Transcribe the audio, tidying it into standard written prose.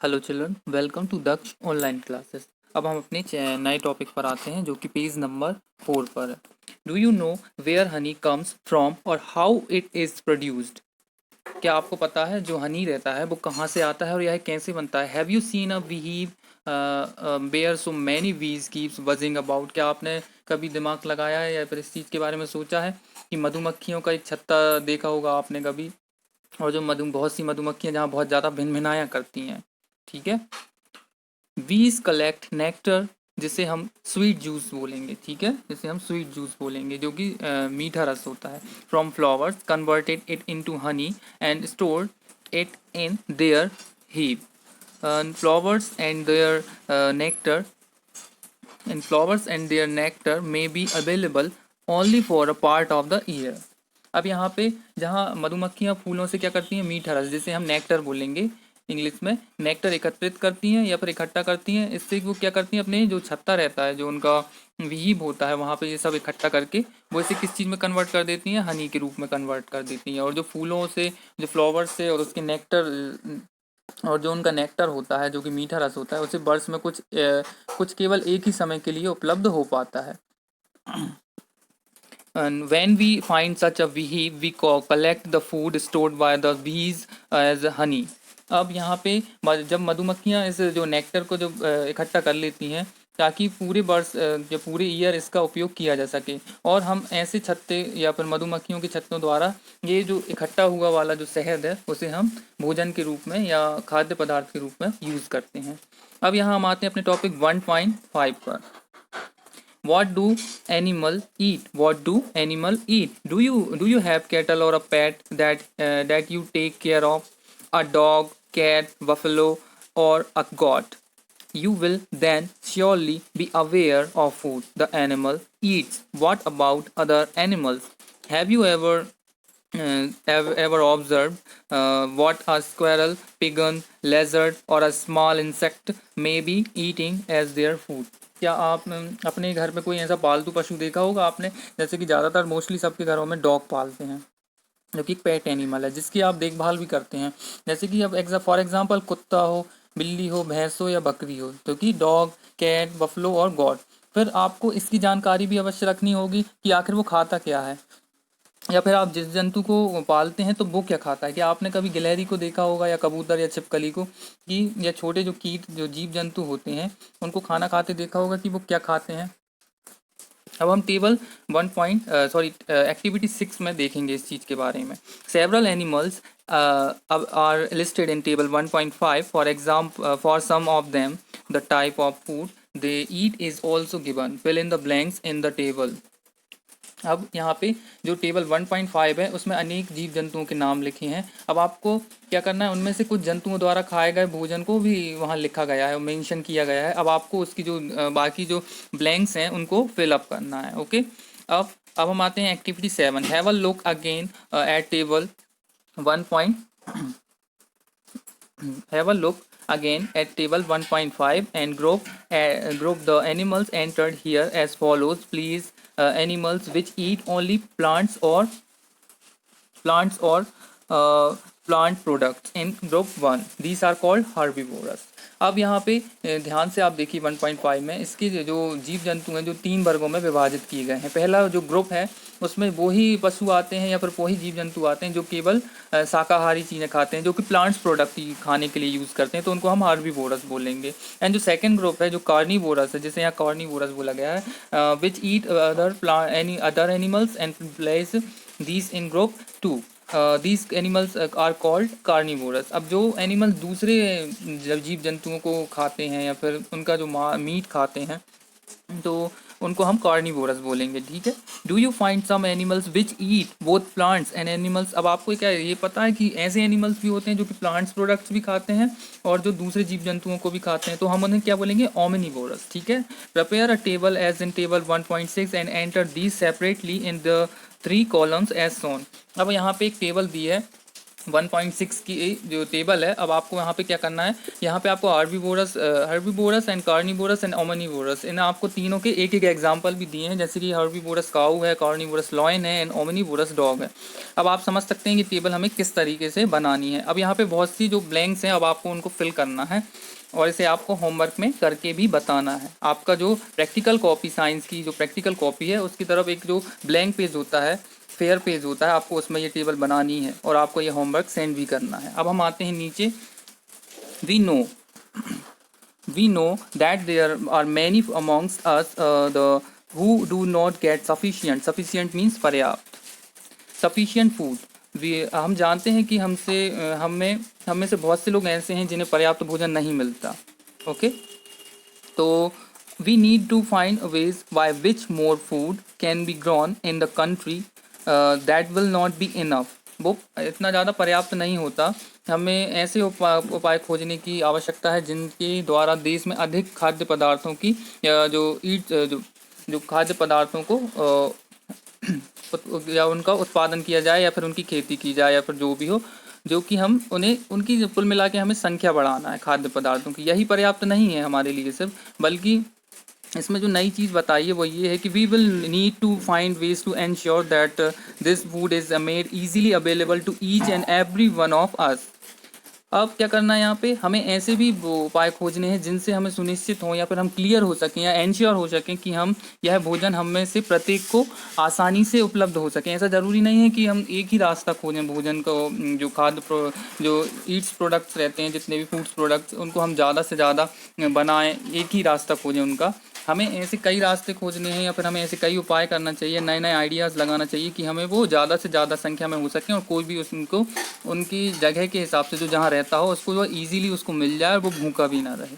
Hello children, welcome to Daksh online classes. अब हम अपने नए टॉपिक पर आते हैं जो कि पेज नंबर 4 पर है। Do you know where honey comes from और हाउ इट इज़ प्रोड्यूस्ड? क्या आपको पता है जो हनी रहता है वो कहाँ से आता है और यह कैसे बनता है? Have you seen a beehive where so many bees keeps buzzing about? क्या आपने कभी दिमाग लगाया है या फिर इस चीज़ के बारे में सोचा है कि मधुमक्खियों का एक छत्ता देखा होगा आपने कभी, और जो बहुत सी मधुमक्खियाँ जहाँ बहुत ज़्यादा भिनभिनाया करती हैं, ठीक है। बीज कलेक्ट नेक्टर, जिसे हम स्वीट जूस बोलेंगे, ठीक है, जिसे हम स्वीट जूस बोलेंगे जो कि मीठा रस होता है। From flowers converted it into honey and store it in their heap. Flowers and their nectar and flowers and their nectar may be available only for a part of the year। अब यहाँ पे जहाँ मधुमक्खियाँ फूलों से क्या करती हैं, मीठा रस, जिसे हम नेक्टर बोलेंगे इंग्लिश में, नेक्टर एकत्रित करती हैं या फिर इकट्ठा करती हैं। इससे वो क्या करती हैं, अपने जो छत्ता रहता है, जो उनका वीहिब होता है, वहाँ पे ये सब इकट्ठा करके वो इसे किस चीज़ में कन्वर्ट कर देती हैं, हनी के रूप में कन्वर्ट कर देती हैं। और जो फूलों से, जो फ्लावर्स से और उसके नेक्टर, और जो उनका नेक्टर होता है जो कि मीठा रस होता है, उसे वर्ष में कुछ केवल एक ही समय के लिए उपलब्ध हो पाता है। And when we find such a bee, we collect the food stored by the bees as honey। अब यहाँ पे जब मधुमक्खियाँ इस जो नेक्टर को जो इकट्ठा कर लेती हैं ताकि पूरे वर्ष जो पूरे ईयर इसका उपयोग किया जा सके, और हम ऐसे छत्ते या फिर मधुमक्खियों के छत्तों द्वारा ये जो इकट्ठा हुआ वाला जो शहद है उसे हम भोजन के रूप में या खाद्य पदार्थ के रूप में यूज़ करते हैं। अब यहाँ हम आते हैं अपने टॉपिक 1.5 पर। What do animal eat? What do animal eat? Do you have cattle or a pet that you take care of? A dog, cat, buffalo, or a goat? You will then surely be aware of food the animal eats. What about other animals? Have you ever observed what a squirrel, pigeon, lizard, or a small insect may be eating as their food? क्या आप अपने घर में कोई ऐसा पालतू पशु देखा होगा आपने? जैसे कि ज़्यादातर मोस्टली सबके घरों में डॉग पालते हैं जो कि पेट एनिमल है, जिसकी आप देखभाल भी करते हैं। जैसे कि अब फॉर एग्जांपल कुत्ता हो, बिल्ली हो, भैंस हो या बकरी हो, तो कि डॉग, कैट, बफलो और गॉट। फिर आपको इसकी जानकारी भी अवश्य रखनी होगी कि आखिर वो खाता क्या है, या फिर आप जिस जंतु को पालते हैं तो वो क्या खाता है। क्या आपने कभी गिलहरी को देखा होगा या कबूतर या छिपकली को, कि या छोटे जो कीट, जो जीव जंतु होते हैं, उनको खाना खाते देखा होगा कि वो क्या खाते हैं। अब हम टेबल एक्टिविटी 6 में देखेंगे इस चीज़ के बारे में। सेवरल एनिमल्स अब are listed in table 1.5। For example, for some of them the type of food they eat is also given. Fill in the blanks in the table. अब यहाँ पे जो टेबल 1.5 है उसमें अनेक जीव जंतुओं के नाम लिखे हैं। अब आपको क्या करना है, उनमें से कुछ जंतुओं द्वारा खाए गए भोजन को भी वहाँ लिखा गया है, मेंशन किया गया है। अब आपको उसकी जो बाकी जो ब्लैंक्स हैं उनको फिल अप करना है। ओके, अब हम आते हैं activity 7। Have a look again at table 1. Have a look again at table 1.5 and group the animals entered here as follows. Please, animals which eat only plants or plant products in group 1. These are called herbivores। अब यहाँ पे ध्यान से आप देखिए 1.5 में इसके जो जीव जंतु हैं जो 3 वर्गों में विभाजित किए गए हैं। पहला जो ग्रुप है उसमें वो ही पशु आते हैं या फिर वो ही जीव जंतु आते हैं जो केवल शाकाहारी चीज़ें खाते हैं, जो कि प्लांट्स प्रोडक्ट खाने के लिए यूज़ करते हैं, तो उनको हम हार्बीवोरस बोलेंगे। एंड जो सेकंड ग्रुप है जो कार्निवोरस है, जिसे यहाँ कार्निवोरस बोला गया है, which eat other animals and place these in group 2। These animals are called carnivorous. अब जो एनिमल्स दूसरे जीव जंतुओं को खाते हैं या फिर उनका जो मीट खाते हैं, तो उनको हम कार्निवोरस बोलेंगे, ठीक है। Do you find some animals which eat both plants and animals? अब आपको क्या ये पता है कि ऐसे एनिमल्स भी होते हैं जो कि प्लांट्स प्रोडक्ट्स भी खाते हैं और जो दूसरे जीव जंतुओं को भी खाते हैं, तो हम उन्हें क्या बोलेंगे, ओमिनिवोरस, ठीक है। Prepare a table as in table 1.6 and enter these separately in the 3 columns as shown. अब यहाँ पे एक टेबल दी है 1.6 की जो टेबल है, अब आपको यहाँ पे क्या करना है, यहाँ पे आपको herbivorous and carnivorous and omnivorous, इन आपको तीनों के एक एक एग्जांपल भी दिए हैं, जैसे कि हर्बीवोरस काऊ है, कार्निवोरस लॉयन है एंड ओमनीवोरस डॉग है। अब आप समझ सकते हैं कि टेबल हमें किस तरीके से बनानी है। अब यहाँ पे बहुत सी जो ब्लैंक्स हैं, अब आपको उनको फिल करना है और इसे आपको होमवर्क में करके भी बताना है। आपका जो प्रैक्टिकल कॉपी, साइंस की जो प्रैक्टिकल कॉपी है, उसकी तरफ एक जो ब्लैंक पेज होता है, फेयर पेज होता है, आपको उसमें ये टेबल बनानी है और आपको ये होमवर्क सेंड भी करना है। अब हम आते हैं नीचे। We know we know that there are many amongst us the who do not get sufficient means पर्याप्त, sufficient food। हम जानते हैं कि हम में से बहुत से लोग ऐसे हैं जिन्हें पर्याप्त भोजन नहीं मिलता। ओके, तो we need to find ways by which more food can be grown in the country that will not be enough। वो इतना ज़्यादा पर्याप्त नहीं होता, हमें ऐसे उपाय खोजने की आवश्यकता है जिनके द्वारा देश में अधिक खाद्य पदार्थों की या जो खाद्य पदार्थों को या उनका उत्पादन किया जाए या फिर उनकी खेती की जाए या फिर जो भी हो, जो कि हम उन्हें उनकी कुल मिला के हमें संख्या बढ़ाना है खाद्य पदार्थों की। यही पर्याप्त नहीं है हमारे लिए सिर्फ, बल्कि इसमें जो नई चीज़ बताई है वो ये है कि we will need to find ways to ensure that this food is made easily available to each and every one of us. अब क्या करना है, यहाँ पे हमें ऐसे भी वो उपाय खोजने हैं जिनसे हमें सुनिश्चित हो या फिर हम क्लियर हो सकें या एंश्योर हो सकें कि हम यह भोजन हम में से प्रत्येक को आसानी से उपलब्ध हो सकें। ऐसा ज़रूरी नहीं है कि हम एक ही रास्ता खोजें भोजन को, जो ईट्स प्रोडक्ट्स रहते हैं, जितने भी फूड्स प्रोडक्ट्स, उनको हम ज़्यादा से ज़्यादा बनाएं, एक ही रास्ता खोजें उनका। हमें ऐसे कई रास्ते खोजने हैं या फिर हमें ऐसे कई उपाय करना चाहिए, नए नए आइडियाज़ लगाना चाहिए कि हमें वो ज़्यादा से ज़्यादा संख्या में हो सकें और कोई भी उनको उनकी जगह के हिसाब से जो जहाँ रहता हो उसको वो ईज़िली उसको मिल जाए और वो भूखा भी ना रहे।